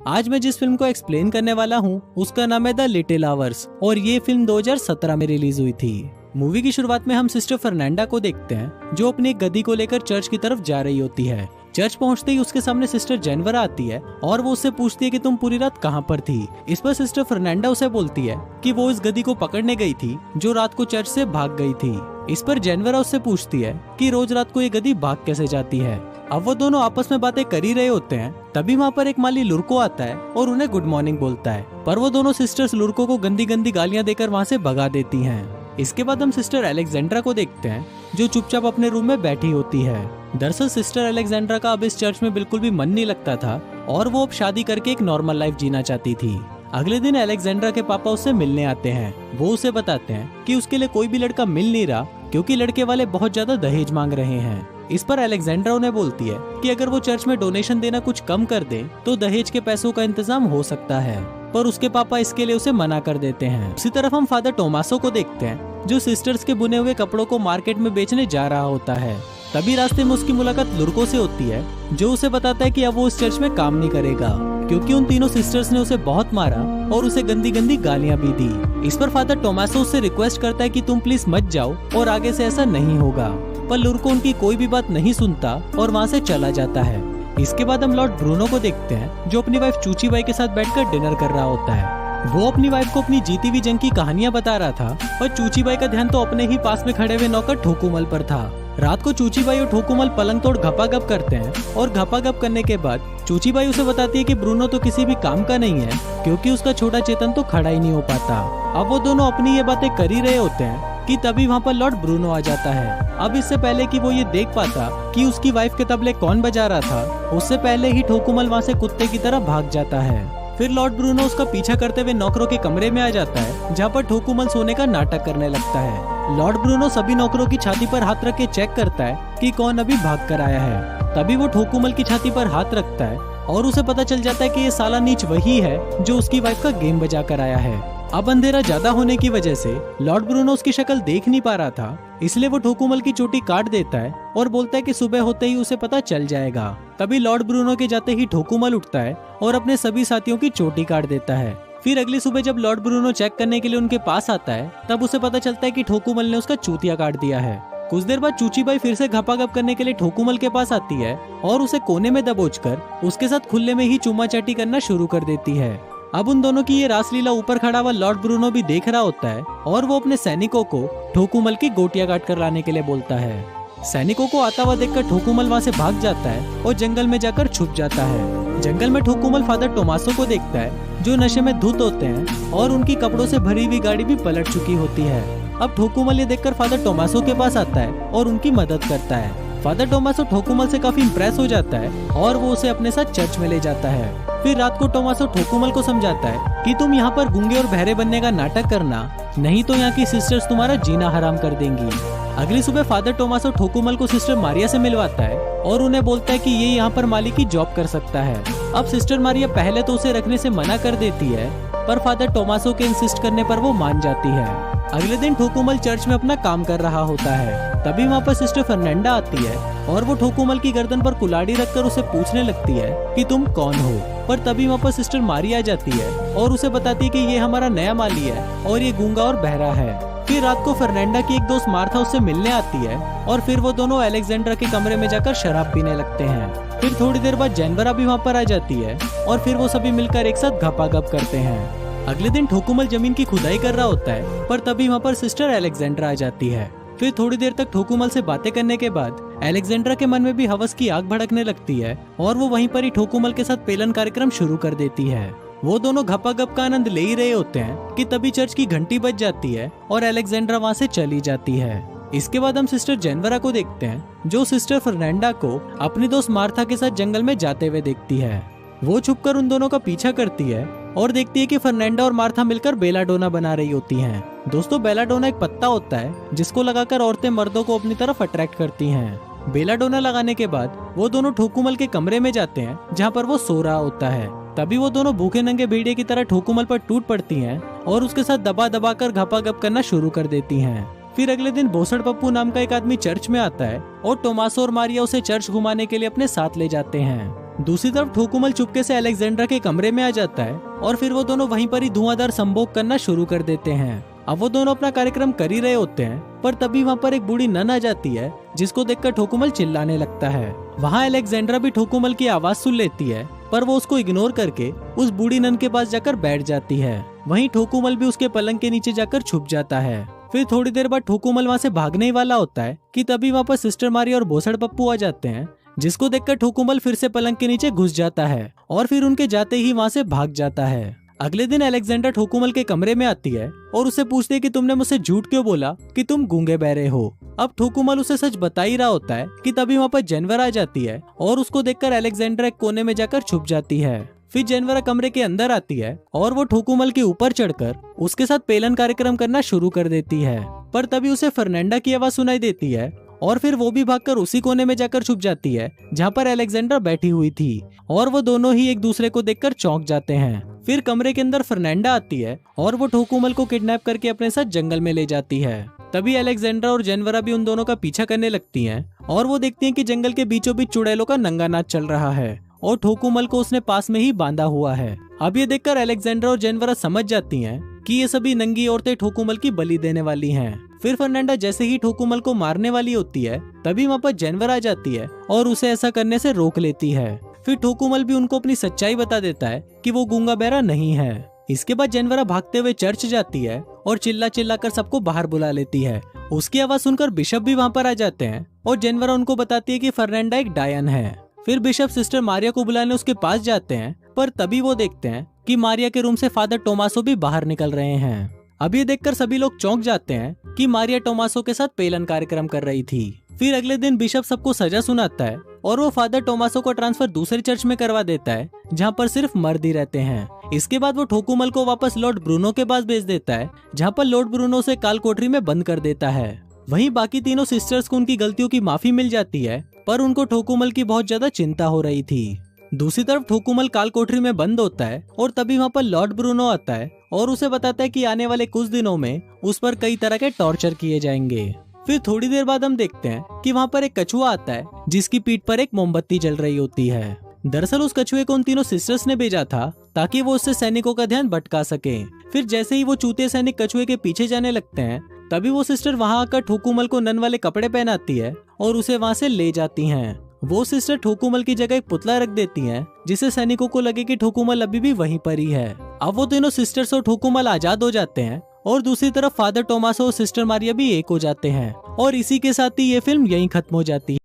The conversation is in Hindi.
आज मैं जिस फिल्म को एक्सप्लेन करने वाला हूँ उसका नाम है द लिटिल आवर्स और ये फिल्म 2017 में रिलीज हुई थी। मूवी की शुरुआत में हम सिस्टर फर्नांडा को देखते हैं जो अपनी एक गधी को लेकर चर्च की तरफ जा रही होती है। चर्च पहुंचते ही उसके सामने सिस्टर जेनवरा आती है और वो उससे पूछती है कि तुम पूरी रात कहाँ पर थी। इस पर सिस्टर फर्नांडा उसे बोलती है कि वो इस गधी को पकड़ने गई थी जो रात को चर्च से भाग गई थी। इस पर जेनवरा उससे पूछती है कि रोज रात को ये गधी भाग कैसे जाती है। अब वो दोनों आपस में बातें कर ही रहे होते हैं, तभी वहाँ पर एक माली लुर्को आता है और उन्हें गुड मॉर्निंग बोलता है, पर वो दोनों सिस्टर्स लुर्को को गंदी गंदी गालियाँ देकर वहाँ से भगा देती हैं। इसके बाद हम सिस्टर अलेक्जेंड्रा को देखते हैं जो चुपचाप अपने रूम में बैठी होती है। दरअसल सिस्टर अलेक्जेंड्रा का अब इस चर्च में बिल्कुल भी मन नहीं लगता था और वो अब शादी करके एक नॉर्मल लाइफ जीना चाहती थी। अगले दिन अलेक्जेंड्रा के पापा उससे मिलने आते हैं। वो उसे बताते हैं कि उसके लिए कोई भी लड़का मिल नहीं रहा क्योंकि लड़के वाले बहुत ज्यादा दहेज मांग रहे हैं। इस पर अलेक्जेंड्रा उन्हें बोलती है कि अगर वो चर्च में डोनेशन देना कुछ कम कर दे तो दहेज के पैसों का इंतजाम हो सकता है, पर उसके पापा इसके लिए उसे मना कर देते हैं। उसी तरफ हम फादर टोमासो को देखते हैं जो सिस्टर्स के बुने हुए कपड़ों को मार्केट में बेचने जा रहा होता है। तभी रास्ते में उसकी मुलाकात लुर्को से होती है जो उसे बताता है कि अब वो उस चर्च में काम नहीं करेगा क्योंकि उन तीनों सिस्टर्स ने उसे बहुत मारा और उसे गंदी गंदी गालियां भी दी। इस पर फादर टोमासो उससे रिक्वेस्ट करता है कि तुम प्लीज मत जाओ और आगे से ऐसा नहीं होगा, पर लुर्को उनकी कोई भी बात नहीं सुनता और वहाँ से चला जाता है। इसके बाद हम लॉर्ड ब्रूनो को देखते हैं जो अपनी वाइफ चूची बाई के साथ बैठकर डिनर कर रहा होता है। वो अपनी वाइफ को अपनी जीती हुई जंग की कहानियां बता रहा था, पर चूची बाई का ध्यान तो अपने ही पास में खड़े हुए नौकर ठोकुमल पर था। रात को चूची बाई और ठोकुमल पलंग तोड़ घपाघप करते हैं और घपाघप करने के बाद चूची बाई उसे बताती है कि ब्रूनो तो किसी भी काम का नहीं है क्योंकि उसका छोटा चेतन तो खड़ा ही नहीं हो पाता। अब वो दोनों अपनी ये बातें कर ही रहे होते हैं कि तभी वहाँ पर लॉर्ड ब्रूनो आ जाता है। अब इससे पहले कि वो ये देख पाता कि उसकी वाइफ के तबले कौन बजा रहा था, उससे पहले ही ठोकुमल वहाँ से कुत्ते की तरह भाग जाता है। फिर लॉर्ड ब्रूनो उसका पीछा करते हुए नौकरों के कमरे में आ जाता है जहाँ पर ठोकुमल सोने का नाटक करने लगता है। लॉर्ड ब्रूनो सभी नौकरों की छाती पर हाथ रख के चेक करता है कि कौन अभी भाग कर आया है। तभी वो ठोकुमल की छाती पर हाथ रखता है और उसे पता चल जाता है कि ये साला नीच वही है जो उसकी वाइफ का गेम बजा कर आया है। अब अंधेरा ज्यादा होने की वजह से लॉर्ड ब्रूनो उसकी शक्ल देख नहीं पा रहा था, इसलिए वो ठोकुमल की चोटी काट देता है और बोलता है कि सुबह होते ही उसे पता चल जाएगा। तभी लॉर्ड ब्रूनो के जाते ही ठोकुमल उठता है और अपने सभी साथियों की चोटी काट देता है। फिर अगली सुबह जब लॉर्ड ब्रूनो चेक करने के लिए उनके पास आता है तब उसे पता चलता है कि ठोकुमल ने उसका चूतिया काट दिया है। कुछ देर बाद चूची बाई फिर से घपाघप करने के लिए ठोकुमल के पास आती है और उसे कोने में दबोचकर उसके साथ खुले में ही चुम्मा चाटी करना शुरू कर देती है। अब उन दोनों की ये रासलीला ऊपर खड़ा हुआ लॉर्ड ब्रूनो भी देख रहा होता है और वो अपने सैनिकों को ठोकुमल की गोटियां काट कर लाने के लिए बोलता है। सैनिकों को आता हुआ देखकर ठोकुमल वहाँ से भाग जाता है और जंगल में जाकर छुप जाता है। जंगल में ठोकुमल फादर टोमासो को देखता है जो नशे में धुत होते हैं और उनकी कपड़ों से भरी हुई गाड़ी भी पलट चुकी होती है। अब ठोकुमल ये देखकर फादर टोमासो के पास आता है और उनकी मदद करता है। फादर टोमासो ठोकुमल से काफी इम्प्रेस हो जाता है और वो उसे अपने साथ चर्च में ले जाता है। फिर रात को टोमासो ठोकुमल को समझाता है कि तुम यहाँ पर गूंगे और बहरे बनने का नाटक करना, नहीं तो यहाँ की सिस्टर्स तुम्हारा जीना हराम कर देंगी। अगली सुबह फादर टोमासो ठोकुमल को सिस्टर मारिया से मिलवाता है और उन्हें बोलता है कि ये यहाँ पर माली की जॉब कर सकता है। अब सिस्टर मारिया पहले तो उसे रखने से मना कर देती है, पर फादर टोमासो के इंसिस्ट करने पर वो मान जाती है। अगले दिन ठोकुमल चर्च में अपना काम कर रहा होता है। तभी वहाँ पर सिस्टर फर्नांडा आती है और वो ठोकुमल की गर्दन पर कुल्हाड़ी रखकर उसे पूछने लगती है कि तुम कौन हो। पर तभी वहाँ पर सिस्टर मारिया आ जाती है और उसे बताती है कि ये हमारा नया माली है और ये गूंगा और बहरा है। फिर रात को फर्नांडा की एक दोस्त मार्था उससे मिलने आती है और फिर वो दोनों अलेक्जेंड्रा के कमरे में जाकर शराब पीने लगते हैं। फिर थोड़ी देर बाद जेनवरा भी वहाँ पर आ जाती है और फिर वो सभी मिलकर एक साथ घपाघप करते हैं। अगले दिन ठोकुमल जमीन की खुदाई कर रहा होता है, पर तभी वहाँ पर सिस्टर अलेक्जेंड्रा आ जाती है। फिर थोड़ी देर तक ठोकुमल से बातें करने के बाद अलेक्जेंड्रा के मन में भी हवस की आग भड़कने लगती है और वो वहीं पर ही ठोकुमल के साथ पेलन कार्यक्रम शुरू कर देती है। वो दोनों घपाघप का आनंद ले ही रहे होते हैं कि तभी चर्च की घंटी बज जाती है और अलेक्जेंड्रा वहाँ से चली जाती है। इसके बाद हम सिस्टर जेनवरा को देखते हैं जो सिस्टर फर्नांडा को अपनी दोस्त मार्था के साथ जंगल में जाते हुए देखती है। वो छुपकर उन दोनों का पीछा करती है और देखती है कि फर्नांडा और मार्था मिलकर बेलाडोना बना रही होती हैं। दोस्तों, बेलाडोना एक पत्ता होता है जिसको लगाकर औरतें मर्दों को अपनी तरफ अट्रैक्ट करती हैं। बेलाडोना लगाने के बाद वो दोनों ठोकुमल के कमरे में जाते हैं जहाँ पर वो सो रहा होता है। तभी वो दोनों भूखे नंगे भेड़िए की तरह ठोकुमल पर टूट पड़ती हैं और उसके साथ दबा दबा कर घपाघप करना शुरू कर देती हैं। फिर अगले दिन भोसड़ पप्पू नाम का एक आदमी चर्च में आता है और टोमासो और मारिया उसे चर्च घुमाने के लिए अपने साथ ले जाते हैं। दूसरी तरफ ठोकुमल चुपके से अलेक्जेंड्रा के कमरे में आ जाता है और फिर वो दोनों वहीं पर ही धुआंधार संभोग करना शुरू कर देते हैं। अब वो दोनों अपना कार्यक्रम कर ही रहे होते हैं, पर तभी वहाँ पर एक बूढ़ी नन आ जाती है जिसको देखकर ठोकुमल चिल्लाने लगता है। वहाँ अलेक्जेंड्रा भी ठोकुमल की आवाज सुन लेती है, पर वो उसको इग्नोर करके उस बूढ़ी नन के पास जाकर बैठ जाती है। वहीं ठोकुमल भी उसके पलंग के नीचे जाकर छुप जाता है। फिर थोड़ी देर बाद ठोकुमल वहाँ से भागने ही वाला होता है कि तभी वहाँ पर सिस्टर मारिया और भोसड़ पप्पू आ जाते हैं, जिसको देखकर ठोकुमल फिर से पलंग के नीचे घुस जाता है और फिर उनके जाते ही वहाँ से भाग जाता है। अगले दिन अलेक्जेंड्रा ठोकुमल के कमरे में आती है और उसे पूछती है कि तुमने मुझसे झूठ क्यों बोला कि तुम गूंगे बहरे हो। अब ठोकुमल उसे सच बता ही रहा होता है कि तभी वहाँ पर जेनवर आ जाती है और उसको देखकर अलेक्जेंड्रा एक कोने में जाकर छुप जाती है। फिर जेनवरा कमरे के अंदर आती है और वो ठोकुमल के ऊपर चढ़कर उसके साथ पेलन कार्यक्रम करना शुरू कर देती है, पर तभी उसे फर्नांडा की आवाज सुनाई देती है और फिर वो भी भागकर उसी कोने में जाकर छुप जाती है जहाँ पर अलेक्जेंड्रा बैठी हुई थी और वो दोनों ही एक दूसरे को देखकर चौंक जाते हैं। फिर कमरे के अंदर फर्नांडा आती है और वो ठोकुमल को किडनैप करके अपने साथ जंगल में ले जाती है। तभी अलेक्जेंड्रा और जेनवरा भी उन दोनों का पीछा करने लगती हैं और वो देखती हैं कि जंगल के बीचों बीच चुड़ैलों का नंगा नाच चल रहा है और ठोकुमल को उसने पास में ही बांधा हुआ है। अब ये देखकर अलेक्जेंड्रा और जेनवरा समझ जाती हैं कि ये सभी नंगी औरतें ठोकुमल की बलि देने वाली हैं। फिर फर्नांडा जैसे ही ठोकुमल को मारने वाली होती है तभी वहाँ पर जेनवरा आ जाती है और उसे ऐसा करने से रोक लेती है। फिर ठोकुमल भी उनको अपनी सच्चाई बता देता है कि वो गूंगा बहरा नहीं है। इसके बाद जेनवरा भागते हुए चर्च जाती है और चिल्ला चिल्ला कर सबको बाहर बुला लेती है। उसकी आवाज सुनकर बिशप भी वहाँ पर आ जाते हैं और जेनवरा उनको बताती है कि फर्नांडा एक डायन है। फिर बिशप सिस्टर मारिया को बुलाने उसके पास जाते हैं, पर तभी वो देखते हैं कि मारिया के रूम से फादर टोमासो भी बाहर निकल रहे हैं। अब ये देखकर सभी लोग चौंक जाते हैं कि मारिया टोमासो के साथ पेलन कार्यक्रम कर रही थी। फिर अगले दिन बिशप सबको सजा सुनाता है और वो फादर टोमासो को ट्रांसफर दूसरे चर्च में करवा देता है जहाँ पर सिर्फ मर्द ही रहते हैं। इसके बाद वो ठोकुमल को वापस लॉर्ड ब्रूनो के पास भेज देता है जहाँ पर लॉर्ड ब्रूनो उसे काल कोठरी में बंद कर देता है। वहीं बाकी तीनों सिस्टर्स को उनकी गलतियों की माफी मिल जाती है, पर उनको ठोकुमल की बहुत ज्यादा चिंता हो रही थी। दूसरी तरफ ठोकुमल काल कोठरी में बंद होता है और तभी वहाँ पर लॉर्ड ब्रूनो आता है और उसे बताता है कि आने वाले कुछ दिनों में उस पर कई तरह के टॉर्चर किए जाएंगे। फिर थोड़ी देर बाद हम देखते हैं कि वहाँ पर एक कछुआ आता है जिसकी पीठ पर एक मोमबत्ती जल रही होती है। दरअसल उस कछुए को उन तीनों सिस्टर्स ने भेजा था ताकि वो उससे सैनिकों का ध्यान भटका सके। फिर जैसे ही वो चूते सैनिक कछुए के पीछे जाने लगते हैं तभी वो सिस्टर वहाँ आकर ठोकुमल को नन वाले कपड़े पहनाती है और उसे वहाँ से ले जाती हैं। वो सिस्टर ठोकुमल की जगह एक पुतला रख देती हैं जिससे सैनिकों को लगे कि ठोकुमल अभी भी वहीं पर ही है। अब वो तीनों सिस्टर्स और ठोकुमल आजाद हो जाते हैं और दूसरी तरफ फादर टोमासो और सिस्टर मारिया भी एक हो जाते हैं और इसी के साथ ही ये फिल्म यहीं खत्म हो जाती है।